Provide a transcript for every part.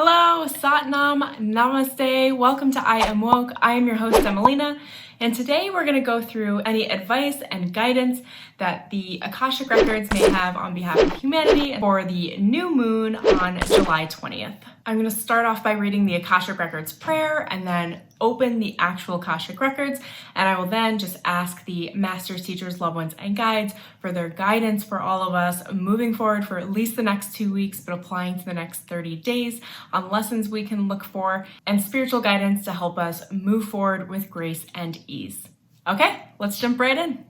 Hello, Satnam, Namaste, welcome to I Am Woke. I am your host, Emelina, and today we're going to go through any advice and guidance that the Akashic Records may have on behalf of humanity for the new moon on July 20th. I'm going to start off by reading the Akashic Records prayer and then open the actual Akashic Records, and I will then just ask the masters, teachers, loved ones, and guides for their guidance for all of us moving forward for at least the next 2 weeks, but applying to the next 30 days on lessons we can look for and spiritual guidance to help us move forward with grace and ease. Okay, let's jump right in.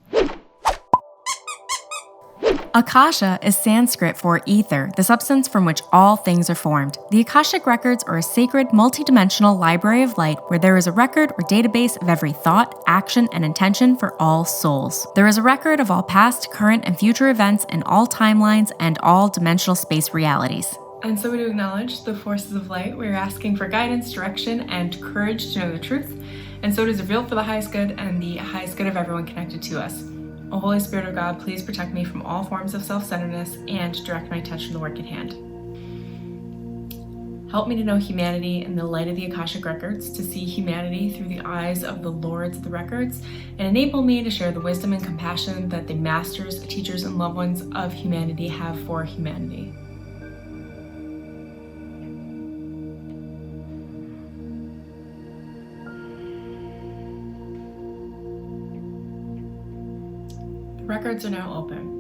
Akasha is Sanskrit for ether, the substance from which all things are formed. The Akashic Records are a sacred, multidimensional library of light where there is a record or database of every thought, action, and intention for all souls. There is a record of all past, current, and future events in all timelines and all dimensional space realities. And so to acknowledge the forces of light, we're asking for guidance, direction, and courage to know the truth. And so it is revealed for the highest good and the highest good of everyone connected to us. O Holy Spirit of God, please protect me from all forms of self-centeredness and direct my attention to the work at hand. Help me to know humanity in the light of the Akashic Records, to see humanity through the eyes of the Lords of the Records, and enable me to share the wisdom and compassion that the masters, teachers, and loved ones of humanity have for humanity. Records are now open.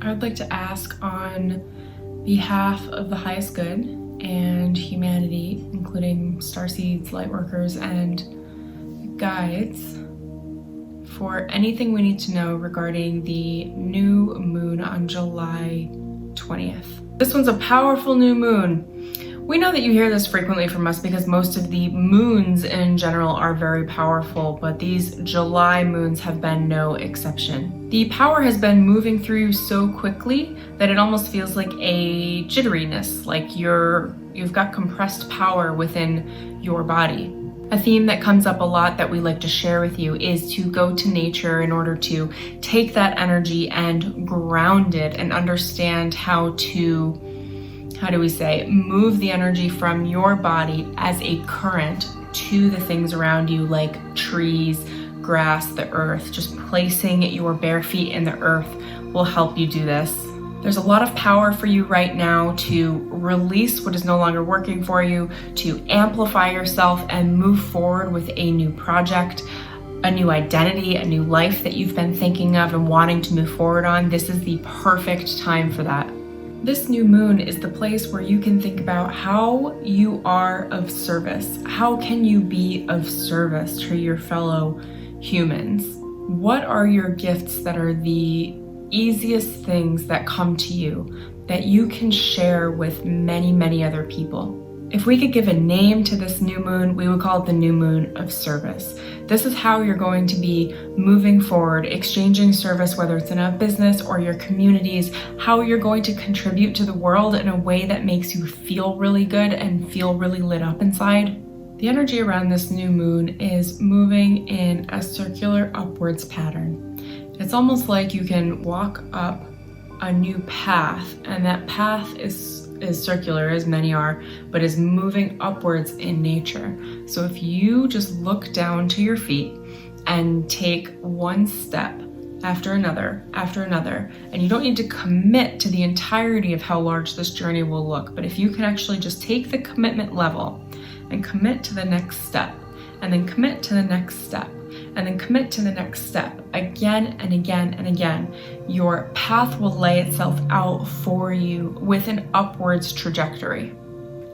I would like to ask on behalf of the highest good and humanity, including starseeds, lightworkers, and guides, for anything we need to know regarding the new moon on July 20th. This one's a powerful new moon. We know that you hear this frequently from us because most of the moons in general are very powerful, but these July moons have been no exception. The power has been moving through so quickly that it almost feels like a jitteriness, like you've got compressed power within your body. A theme that comes up a lot that we like to share with you is to go to nature in order to take that energy and ground it and understand how do we say, move the energy from your body as a current to the things around you, like trees, grass, the earth. Just placing your bare feet in the earth will help you do this. There's a lot of power for you right now to release what is no longer working for you, to amplify yourself and move forward with a new project, a new identity, a new life that you've been thinking of and wanting to move forward on. This is the perfect time for that. This new moon is the place where you can think about how you are of service. How can you be of service to your fellow humans? What are your gifts that are the easiest things that come to you that you can share with many, many other people? If we could give a name to this new moon, we would call it the new moon of service. This is how you're going to be moving forward, exchanging service, whether it's in a business or your communities, how you're going to contribute to the world in a way that makes you feel really good and feel really lit up inside. The energy around this new moon is moving in a circular upwards pattern. It's almost like you can walk up a new path, and that path is circular, as many are, but is moving upwards in nature. So if you just look down to your feet and take one step after another, and you don't need to commit to the entirety of how large this journey will look, but if you can actually just take the commitment level and commit to the next step, and then commit to the next step, and then commit to the next step again and again and again, your path will lay itself out for you with an upwards trajectory.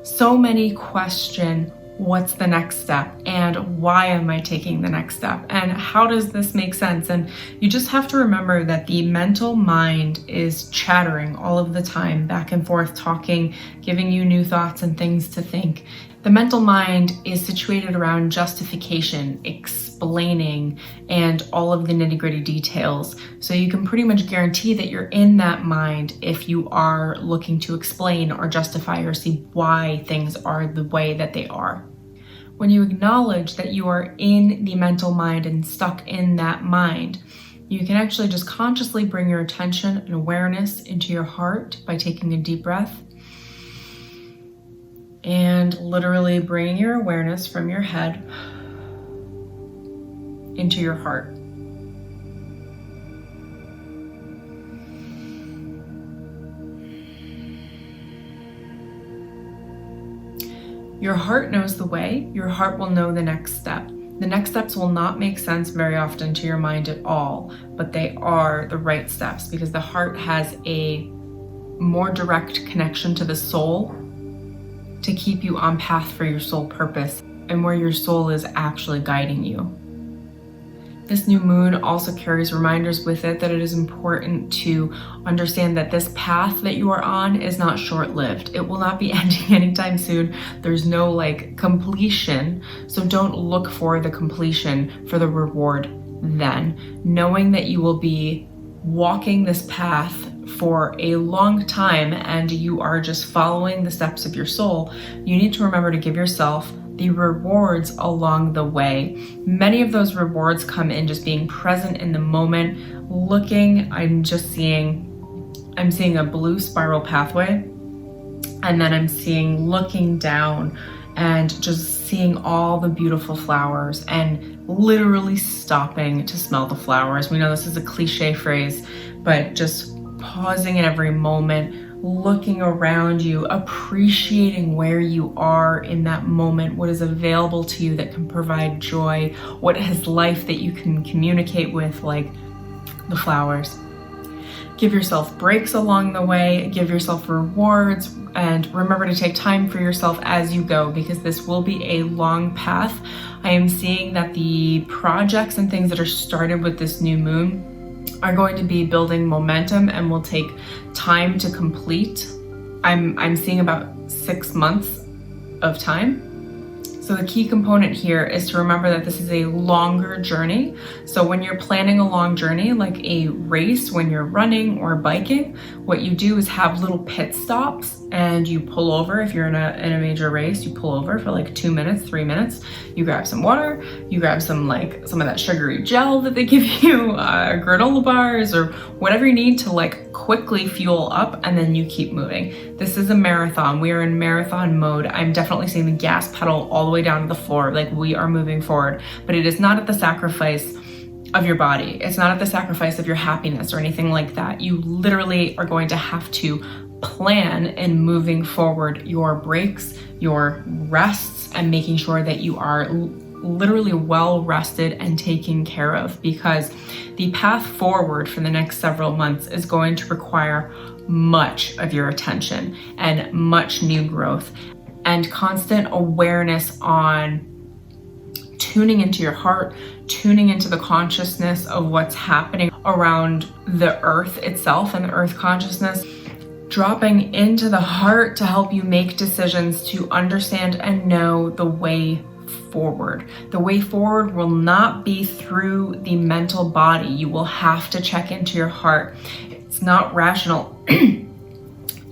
So many question, what's the next step? And why am I taking the next step? And how does this make sense? And you just have to remember that the mental mind is chattering all of the time, back and forth, talking, giving you new thoughts and things to think. The mental mind is situated around justification, explaining, and all of the nitty-gritty details. So you can pretty much guarantee that you're in that mind if you are looking to explain or justify or see why things are the way that they are. When you acknowledge that you are in the mental mind and stuck in that mind, You can actually just consciously bring your attention and awareness into your heart by taking a deep breath and literally bringing your awareness from your head into your heart. Your heart knows the way. Your heart will know the next step. The next steps will not make sense very often to your mind at all, but they are the right steps because the heart has a more direct connection to the soul to keep you on path for your soul purpose and where your soul is actually guiding you. This new moon also carries reminders with it that it is important to understand that this path that you are on is not short-lived. It will not be ending anytime soon. There's no completion. So don't look for the completion for the reward then. Knowing that you will be walking this path for a long time and you are just following the steps of your soul, you need to remember to give yourself the rewards along the way. Many of those rewards come in just being present in the moment, looking. I'm seeing a blue spiral pathway, and then I'm seeing looking down and just seeing all the beautiful flowers and literally stopping to smell the flowers. We know this is a cliche phrase, but just pausing at every moment, looking around you, appreciating where you are in that moment, what is available to you that can provide joy, what has life that you can communicate with, like the flowers. Give yourself breaks along the way, give yourself rewards, and remember to take time for yourself as you go, because this will be a long path. I am seeing that the projects and things that are started with this new moon are going to be building momentum and will take time to complete. I'm seeing about 6 months of time. So the key component here is to remember that this is a longer journey. So when you're planning a long journey, like a race, when you're running or biking, what you do is have little pit stops and you pull over. If you're in a major race, you pull over for 2 minutes, 3 minutes. You grab some water, you grab some of that sugary gel that they give you, granola bars or whatever you need to quickly fuel up, and then you keep moving. This is a marathon. We are in marathon mode. I'm definitely seeing the gas pedal all the way down to the floor. We are moving forward, but it is not at the sacrifice of your body. It's not at the sacrifice of your happiness or anything like that. You literally are going to have to plan in moving forward your breaks, your rests, and making sure that you are literally well rested and taken care of, because the path forward for the next several months is going to require much of your attention and much new growth and constant awareness on tuning into your heart, tuning into the consciousness of what's happening around the earth itself and the earth consciousness, dropping into the heart to help you make decisions to understand and know the way forward. The way forward will not be through the mental body. You will have to check into your heart. It's not rational.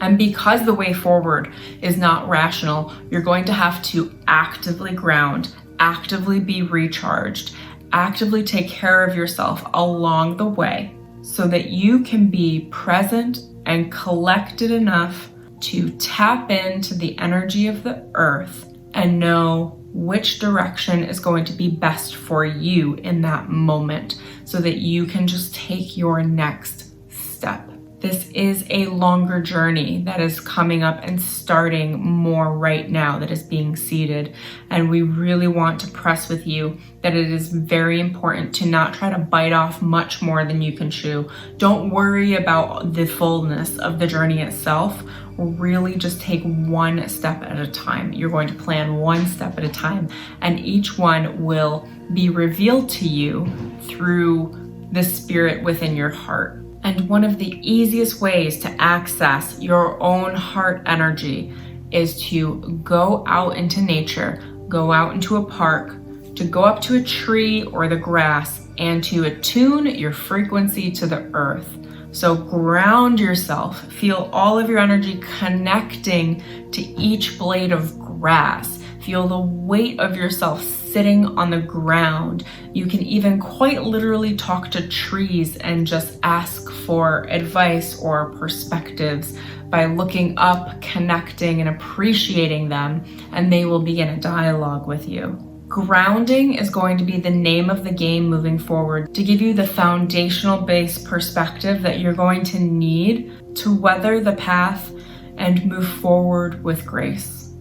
And because the way forward is not rational, you're going to have to actively ground, actively be recharged, actively take care of yourself along the way so that you can be present and collected enough to tap into the energy of the earth and know which direction is going to be best for you in that moment so that you can just take your next step. This is a longer journey that is coming up and starting more right now, that is being seeded. And we really want to press with you that it is very important to not try to bite off much more than you can chew. Don't worry about the fullness of the journey itself. Really just take one step at a time. You're going to plan one step at a time, and each one will be revealed to you through the spirit within your heart. And one of the easiest ways to access your own heart energy is to go out into nature, go out into a park, to go up to a tree or the grass and to attune your frequency to the earth. So ground yourself, feel all of your energy connecting to each blade of grass. Feel the weight of yourself sitting on the ground. You can even quite literally talk to trees and just ask for advice or perspectives by looking up, connecting, and appreciating them, and they will begin a dialogue with you. Grounding is going to be the name of the game moving forward to give you the foundational base perspective that you're going to need to weather the path and move forward with grace.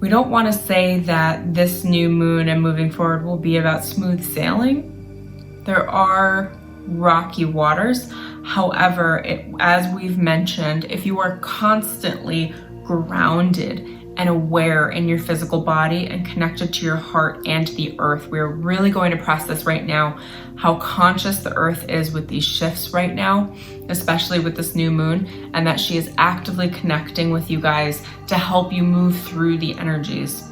We don't want to say that this new moon and moving forward will be about smooth sailing. There are rocky waters. However, as we've mentioned, if you are constantly grounded and aware in your physical body and connected to your heart and to the earth, we're really going to press this right now, how conscious the earth is with these shifts right now, especially with this new moon, and that she is actively connecting with you guys to help you move through the energies.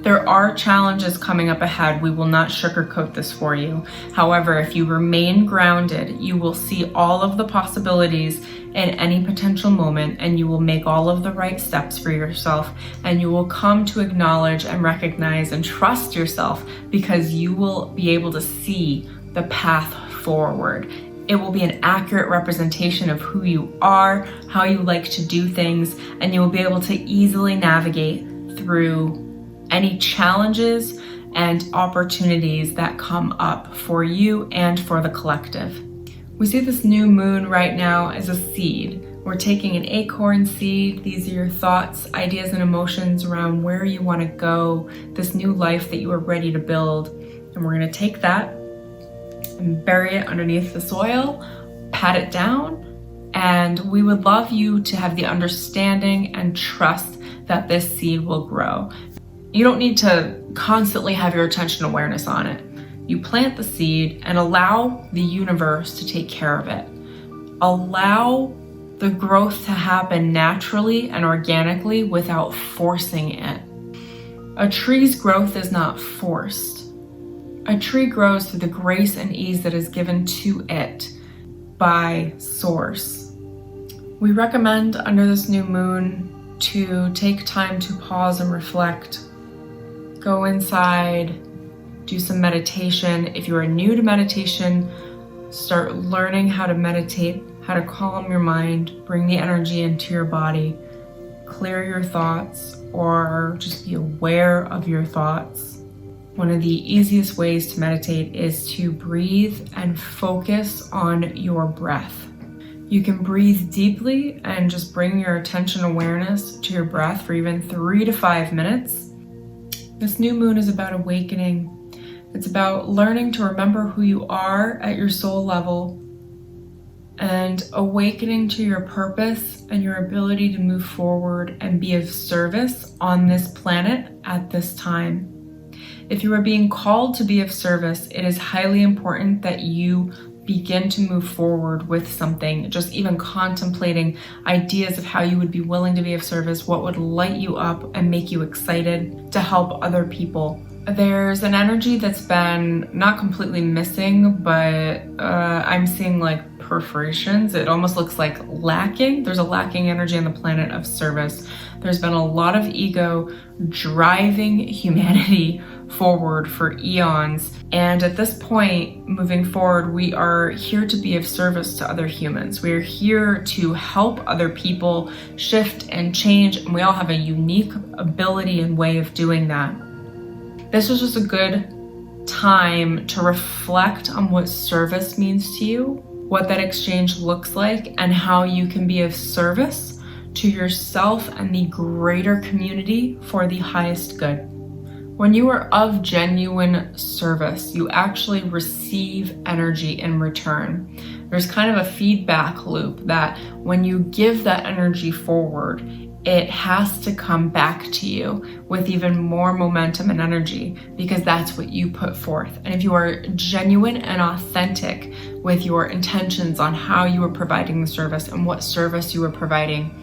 There are challenges coming up ahead. We will not sugarcoat this for you. However, if you remain grounded, you will see all of the possibilities in any potential moment, and you will make all of the right steps for yourself, and you will come to acknowledge and recognize and trust yourself, because you will be able to see the path forward. It will be an accurate representation of who you are, how you like to do things, and you will be able to easily navigate through any challenges and opportunities that come up for you and for the collective. We see this new moon right now as a seed. We're taking an acorn seed. These are your thoughts, ideas, and emotions around where you want to go, this new life that you are ready to build. And we're going to take that and bury it underneath the soil, pat it down, and we would love you to have the understanding and trust that this seed will grow. You don't need to constantly have your attention awareness on it. You plant the seed and allow the universe to take care of it. Allow the growth to happen naturally and organically without forcing it. A tree's growth is not forced. A tree grows through the grace and ease that is given to it by Source. We recommend under this new moon to take time to pause and reflect. Go inside, do some meditation. If you are new to meditation, start learning how to meditate, how to calm your mind, bring the energy into your body, clear your thoughts, or just be aware of your thoughts. One of the easiest ways to meditate is to breathe and focus on your breath. You can breathe deeply and just bring your attention awareness to your breath for even 3 to 5 minutes. This new moon is about awakening. It's about learning to remember who you are at your soul level and awakening to your purpose and your ability to move forward and be of service on this planet at this time. If you are being called to be of service, it is highly important that you begin to move forward with something, just even contemplating ideas of how you would be willing to be of service, what would light you up and make you excited to help other people. There's an energy that's been not completely missing, but I'm seeing like perforations. It almost looks like lacking. There's a lacking energy on the planet of service. There's been a lot of ego driving humanity forward for eons. And at this point, moving forward, we are here to be of service to other humans. We are here to help other people shift and change, and we all have a unique ability and way of doing that. This was just a good time to reflect on what service means to you, what that exchange looks like, and how you can be of service to yourself and the greater community for the highest good. When you are of genuine service, you actually receive energy in return. There's kind of a feedback loop that when you give that energy forward, it has to come back to you with even more momentum and energy, because that's what you put forth. And if you are genuine and authentic with your intentions on how you are providing the service and what service you are providing,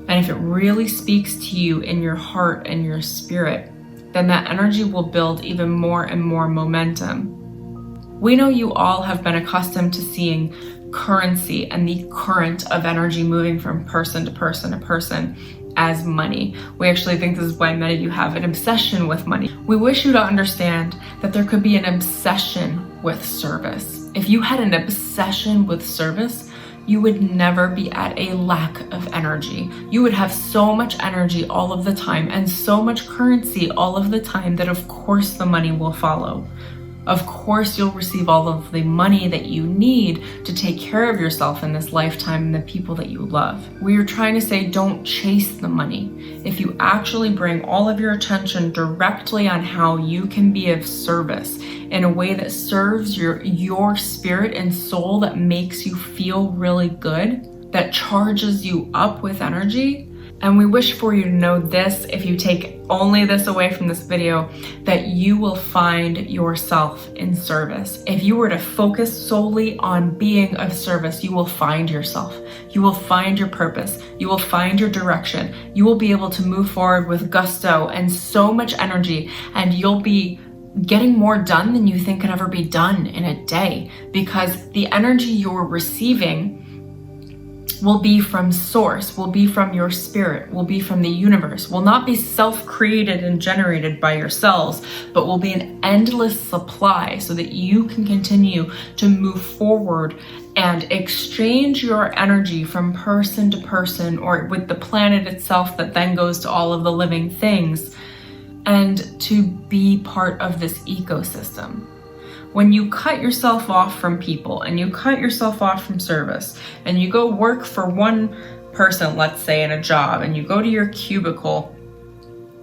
and if it really speaks to you in your heart and your spirit, then that energy will build even more and more momentum. We know you all have been accustomed to seeing currency and the current of energy moving from person to person to person as money. We actually think this is why many of you have an obsession with money. We wish you to understand that there could be an obsession with service. If you had an obsession with service, you would never be at a lack of energy. You would have so much energy all of the time and so much currency all of the time that of course the money will follow. Of course, you'll receive all of the money that you need to take care of yourself in this lifetime and the people that you love. We are trying to say, don't chase the money. If you actually bring all of your attention directly on how you can be of service in a way that serves your spirit and soul, that makes you feel really good, that charges you up with energy. And we wish for you to know this, if you take only this away from this video, that you will find yourself in service. If you were to focus solely on being of service, you will find yourself. You will find your purpose. You will find your direction. You will be able to move forward with gusto and so much energy, and you'll be getting more done than you think could ever be done in a day, because the energy you're receiving will be from source, will be from your spirit, will be from the universe, will not be self-created and generated by yourselves, but will be an endless supply so that you can continue to move forward and exchange your energy from person to person, or with the planet itself that then goes to all of the living things, and to be part of this ecosystem. When you cut yourself off from people and you cut yourself off from service and you go work for one person, let's say in a job, and you go to your cubicle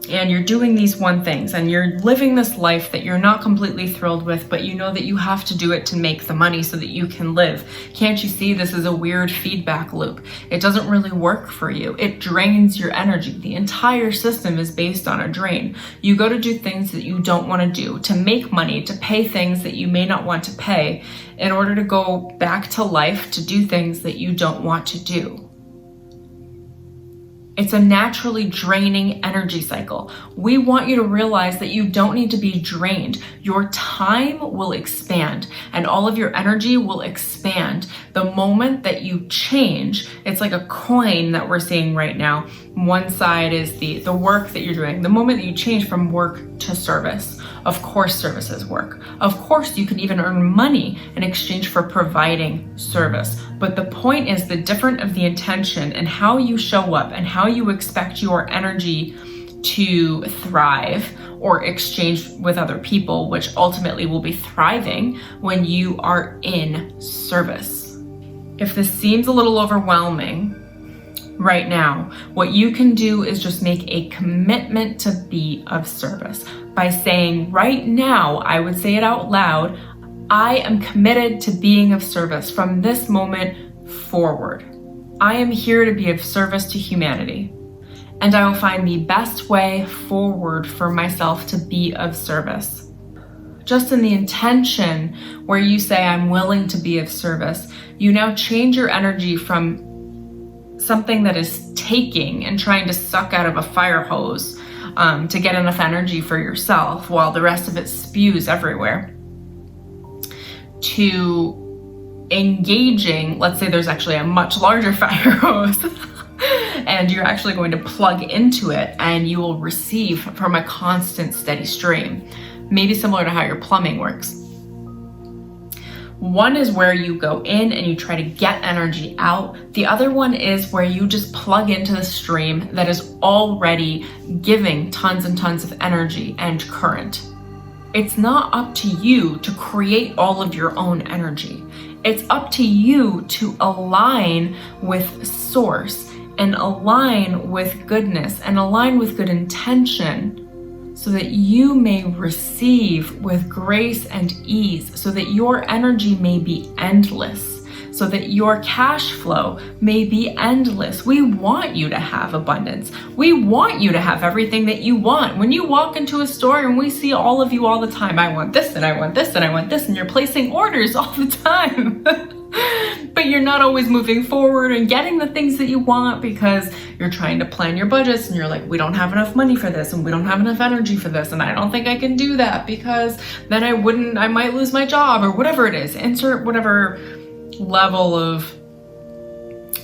and you're doing these one things and you're living this life that you're not completely thrilled with, but you know that you have to do it to make the money so that you can live. Can't you see this is a weird feedback loop? It doesn't really work for you. It drains your energy. The entire system is based on a drain. You go to do things that you don't want to do, to make money, to pay things that you may not want to pay, in order to go back to life to do things that you don't want to do. It's a naturally draining energy cycle. We want you to realize that you don't need to be drained. Your time will expand and all of your energy will expand. The moment that you change, it's like a coin that we're seeing right now. One side is the work that you're doing. The moment that you change from work to service, of course services work. Of course you can even earn money in exchange for providing service. But the point is the difference of the intention and how you show up and how you expect your energy to thrive or exchange with other people, which ultimately will be thriving when you are in service. If this seems a little overwhelming right now, what you can do is just make a commitment to be of service by saying, right now, I would say it out loud, I am committed to being of service from this moment forward. I am here to be of service to humanity, and I will find the best way forward for myself to be of service. Just in the intention where you say, I'm willing to be of service, you now change your energy from something that is taking and trying to suck out of a fire hose to get enough energy for yourself while the rest of it spews everywhere, to engaging, let's say there's actually a much larger fire hose and you're actually going to plug into it and you will receive from a constant steady stream, maybe similar to how your plumbing works. One is where you go in and you try to get energy out. The other one is where you just plug into the stream that is already giving tons and tons of energy and current. It's not up to you to create all of your own energy. It's up to you to align with source and align with goodness and align with good intention so that you may receive with grace and ease, so that your energy may be endless, so that your cash flow may be endless. We want you to have abundance. We want you to have everything that you want. When you walk into a store and we see all of you all the time, I want this and I want this and I want this, and you're placing orders all the time. But you're not always moving forward and getting the things that you want because you're trying to plan your budgets and you're like, we don't have enough money for this and we don't have enough energy for this and I don't think I can do that because then I might lose my job or whatever it is. Insert whatever level of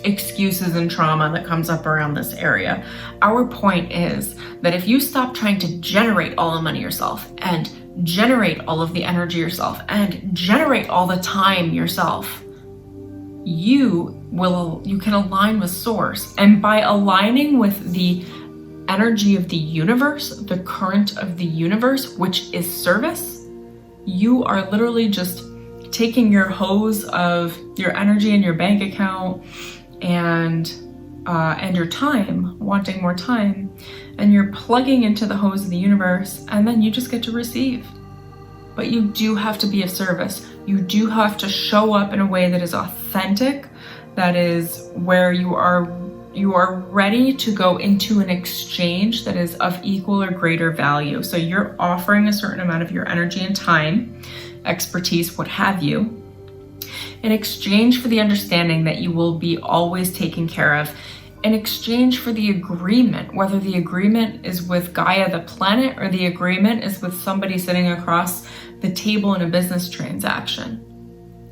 excuses and trauma that comes up around this area. Our point is that if you stop trying to generate all the money yourself and generate all of the energy yourself and generate all the time yourself, you can align with source. And by aligning with the energy of the universe, the current of the universe, which is service, you are literally just taking your hose of your energy in your bank account and your time, wanting more time, and you're plugging into the hose of the universe, and then you just get to receive. But you do have to be of service. You do have to show up in a way that is authentic, that is where you are ready to go into an exchange that is of equal or greater value. So you're offering a certain amount of your energy and time, expertise, what have you, in exchange for the understanding that you will be always taken care of, in exchange for the agreement, whether the agreement is with Gaia, the planet, or the agreement is with somebody sitting across the table in a business transaction.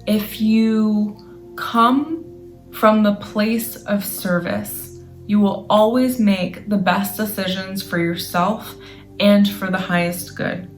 If you come from the place of service, you will always make the best decisions for yourself and for the highest good.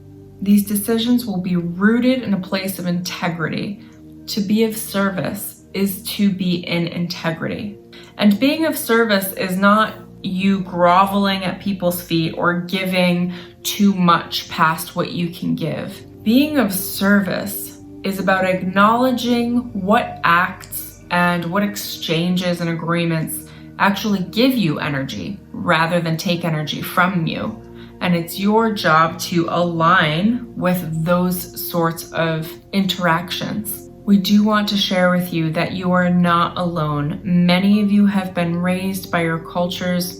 These decisions will be rooted in a place of integrity. To be of service is to be in integrity. And being of service is not you groveling at people's feet or giving too much past what you can give. Being of service is about acknowledging what acts and what exchanges and agreements actually give you energy rather than take energy from you. And it's your job to align with those sorts of interactions. We do want to share with you that you are not alone. Many of you have been raised by your cultures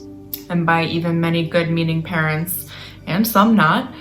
and by even many good-meaning parents, and some not,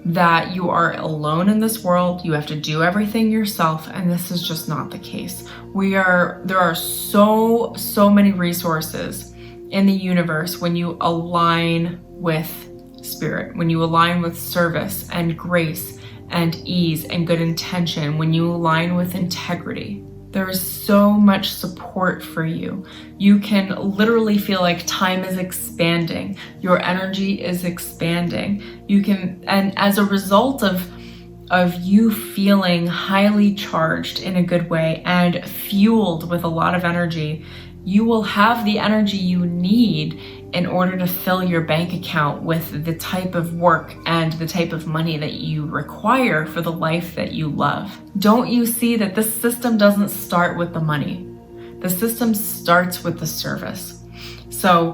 that you are alone in this world. You have to do everything yourself, and this is just not the case. There are so many resources in the universe when you align with spirit, when you align with service and grace and ease and good intention, when you align with integrity. There is so much support for you. You can literally feel like time is expanding. Your energy is expanding. And as a result of you feeling highly charged in a good way and fueled with a lot of energy, you will have the energy you need in order to fill your bank account with the type of work and the type of money that you require for the life that you love. Don't you see that this system doesn't start with the money? The system starts with the service. So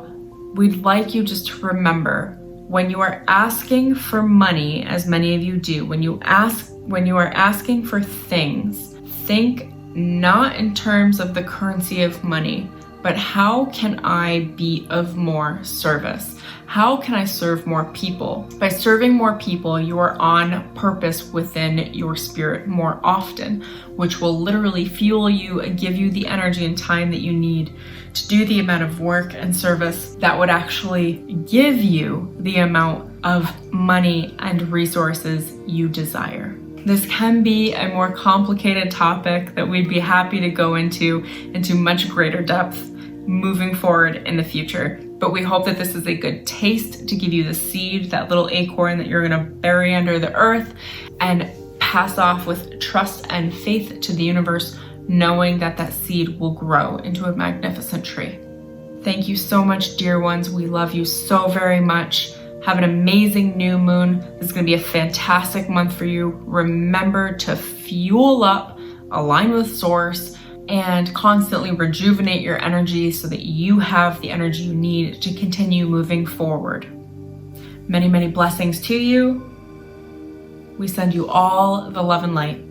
we'd like you just to remember, when you are asking for money, as many of you do, when you are asking for things, think not in terms of the currency of money, but how can I be of more service? How can I serve more people? By serving more people, you are on purpose within your spirit more often, which will literally fuel you and give you the energy and time that you need to do the amount of work and service that would actually give you the amount of money and resources you desire. This can be a more complicated topic that we'd be happy to go into much greater depth moving forward in the future. But we hope that this is a good taste to give you the seed, that little acorn that you're gonna bury under the earth and pass off with trust and faith to the universe, knowing that that seed will grow into a magnificent tree. Thank you so much, dear ones. We love you so very much. Have an amazing new moon. This is gonna be a fantastic month for you. Remember to fuel up, align with source, and constantly rejuvenate your energy so that you have the energy you need to continue moving forward. Many, many blessings to you. We send you all the love and light.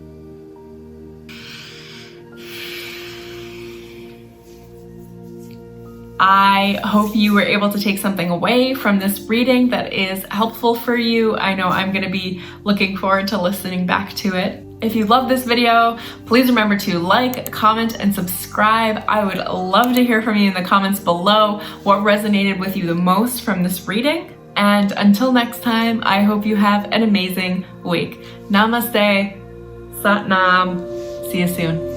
I hope you were able to take something away from this reading that is helpful for you. I know I'm going to be looking forward to listening back to it. If you love this video, please remember to like, comment, and subscribe. I would love to hear from you in the comments below what resonated with you the most from this reading. And until next time, I hope you have an amazing week. Namaste, Sat Nam, see you soon.